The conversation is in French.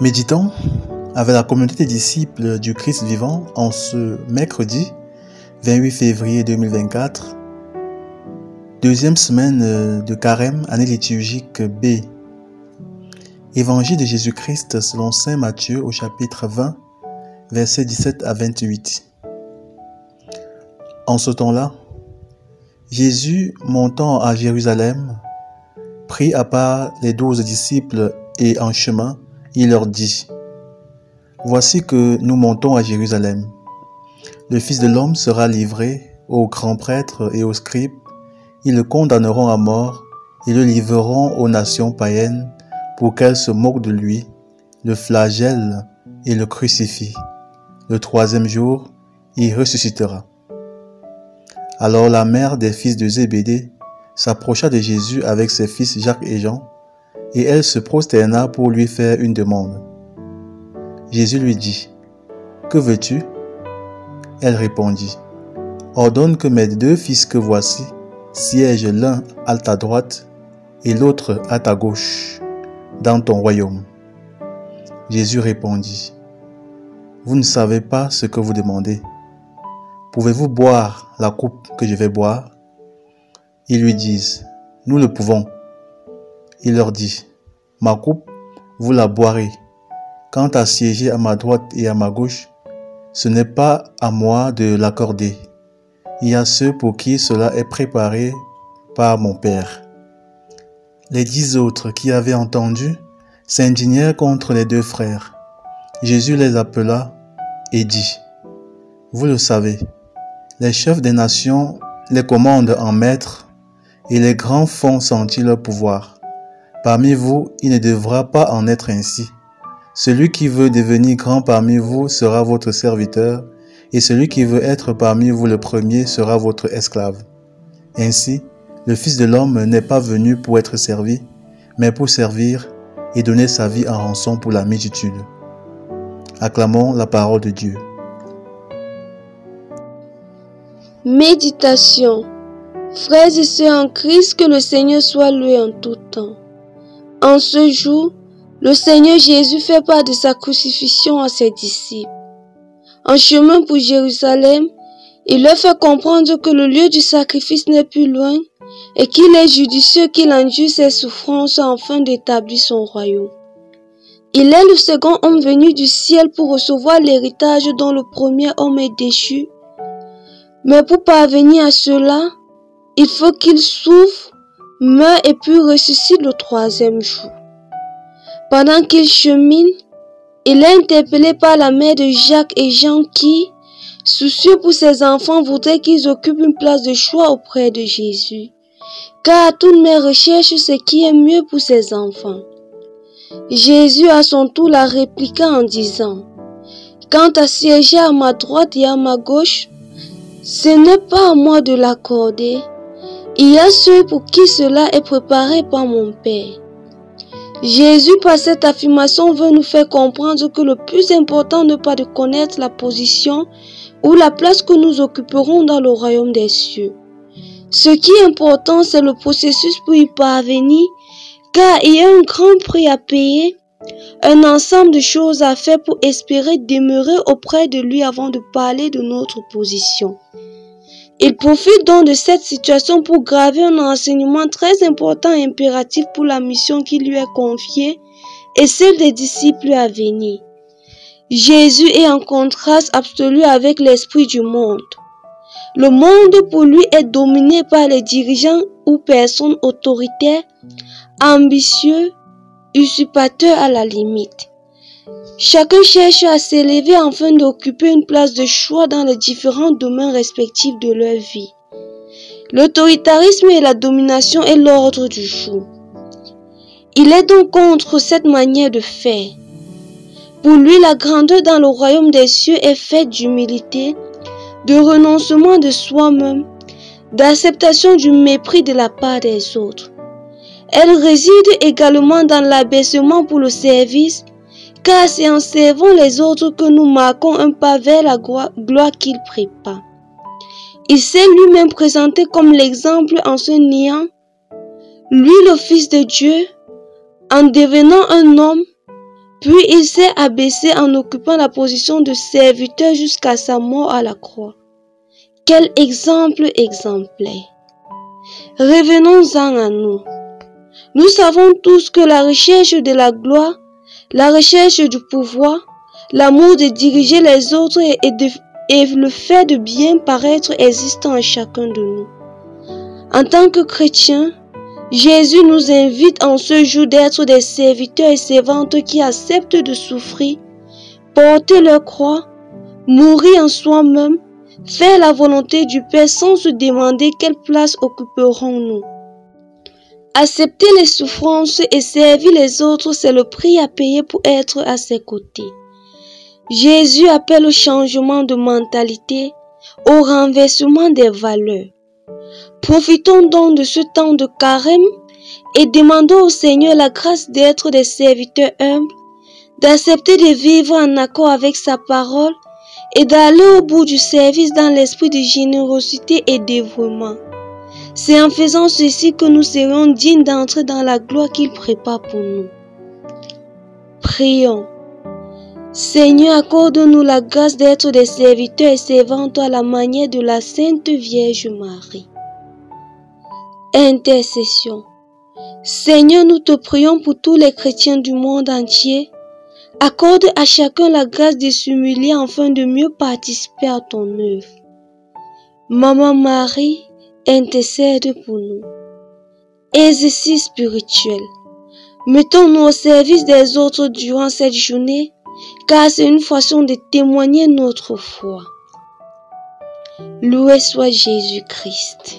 Méditons avec la communauté des disciples du Christ vivant en ce mercredi 28 février 2024, deuxième semaine de Carême, année liturgique B. Évangile de Jésus-Christ selon saint Matthieu au chapitre 20, versets 17 à 28. En ce temps-là, Jésus, montant à Jérusalem, prit à part les 12 disciples et en chemin, il leur dit : Voici que nous montons à Jérusalem. Le Fils de l'homme sera livré aux grands prêtres et aux scribes. Ils le condamneront à mort et le livreront aux nations païennes pour qu'elles se moquent de lui, le flagellent et le crucifient. Le troisième jour, il ressuscitera. Alors la mère des fils de Zébédée s'approcha de Jésus avec ses fils Jacques et Jean, et elle se prosterna pour lui faire une demande. Jésus lui dit : Que veux-tu ? Elle répondit : Ordonne que mes 2 fils que voici siègent l'un à ta droite et l'autre à ta gauche, dans ton royaume. Jésus répondit : Vous ne savez pas ce que vous demandez. Pouvez-vous boire la coupe que je vais boire ? Ils lui disent : Nous le pouvons. Il leur dit : Ma coupe, vous la boirez. Quant à siéger à ma droite et à ma gauche, ce n'est pas à moi de l'accorder. Il y a ceux pour qui cela est préparé par mon Père. Les 10 autres qui avaient entendu s'indignèrent contre les 2 frères. Jésus les appela et dit : Vous le savez, les chefs des nations les commandent en maîtres et les grands font sentir leur pouvoir. Parmi vous, il ne devra pas en être ainsi. Celui qui veut devenir grand parmi vous sera votre serviteur, et celui qui veut être parmi vous le premier sera votre esclave. Ainsi, le Fils de l'homme n'est pas venu pour être servi, mais pour servir et donner sa vie en rançon pour la multitude. Acclamons la parole de Dieu. Méditation. Frères et sœurs en Christ, que le Seigneur soit loué en tout temps. En ce jour, le Seigneur Jésus fait part de sa crucifixion à ses disciples. En chemin pour Jérusalem, il leur fait comprendre que le lieu du sacrifice n'est plus loin et qu'il est judicieux qu'il endure ses souffrances afin d'établir son royaume. Il est le second homme venu du ciel pour recevoir l'héritage dont le premier homme est déchu. Mais pour parvenir à cela, il faut qu'il souffre, meure et puis ressuscite le 3e jour. Pendant qu'il chemine, il est interpellé par la mère de Jacques et Jean qui, soucieux pour ses enfants, voudrait qu'ils occupent une place de choix auprès de Jésus, car toute mère recherche ce qui est mieux pour ses enfants. Jésus à son tour la répliqua en disant : Quant à siéger à ma droite et à ma gauche, ce n'est pas à moi de l'accorder. Il y a ceux pour qui cela est préparé par mon Père. Jésus, par cette affirmation, veut nous faire comprendre que le plus important n'est pas de connaître la position ou la place que nous occuperons dans le royaume des cieux. Ce qui est important, c'est le processus pour y parvenir, car il y a un grand prix à payer, un ensemble de choses à faire pour espérer demeurer auprès de lui avant de parler de notre position. Il profite donc de cette situation pour graver un enseignement très important et impératif pour la mission qui lui est confiée et celle des disciples à venir. Jésus est en contraste absolu avec l'esprit du monde. Le monde pour lui est dominé par les dirigeants ou personnes autoritaires, ambitieux, usurpateurs à la limite. Chacun cherche à s'élever afin d'occuper une place de choix dans les différents domaines respectifs de leur vie. L'autoritarisme et la domination est l'ordre du jour. Il est donc contre cette manière de faire. Pour lui, la grandeur dans le royaume des cieux est faite d'humilité, de renoncement de soi-même, d'acceptation du mépris de la part des autres. Elle réside également dans l'abaissement pour le service, car c'est en servant les autres que nous marquons un pas vers la gloire qu'il prépare. Il s'est lui-même présenté comme l'exemple en se niant, lui le Fils de Dieu, en devenant un homme, Puis il s'est abaissé en occupant la position de serviteur jusqu'à sa mort à la croix. Quel exemple exemplaire! Revenons-en à nous. Nous savons tous que la recherche de la gloire, la recherche du pouvoir, l'amour de diriger les autres et le fait de bien paraître existent en chacun de nous. En tant que chrétiens, Jésus nous invite en ce jour d'être des serviteurs et servantes qui acceptent de souffrir, porter leur croix, mourir en soi-même, faire la volonté du Père sans se demander quelle place occuperons-nous. Accepter les souffrances et servir les autres, c'est le prix à payer pour être à ses côtés. Jésus appelle au changement de mentalité, au renversement des valeurs. Profitons donc de ce temps de carême et demandons au Seigneur la grâce d'être des serviteurs humbles, d'accepter de vivre en accord avec sa parole et d'aller au bout du service dans l'esprit de générosité et dévouement. C'est en faisant ceci que nous serons dignes d'entrer dans la gloire qu'il prépare pour nous. Prions. Seigneur, accorde-nous la grâce d'être des serviteurs et servantes à la manière de la Sainte Vierge Marie. Intercession. Seigneur, nous te prions pour tous les chrétiens du monde entier. Accorde à chacun la grâce de s'humilier afin de mieux participer à ton œuvre. Maman Marie, intercède pour nous. Exercice spirituel. Mettons-nous au service des autres durant cette journée, car c'est une façon de témoigner notre foi. Loué soit Jésus-Christ.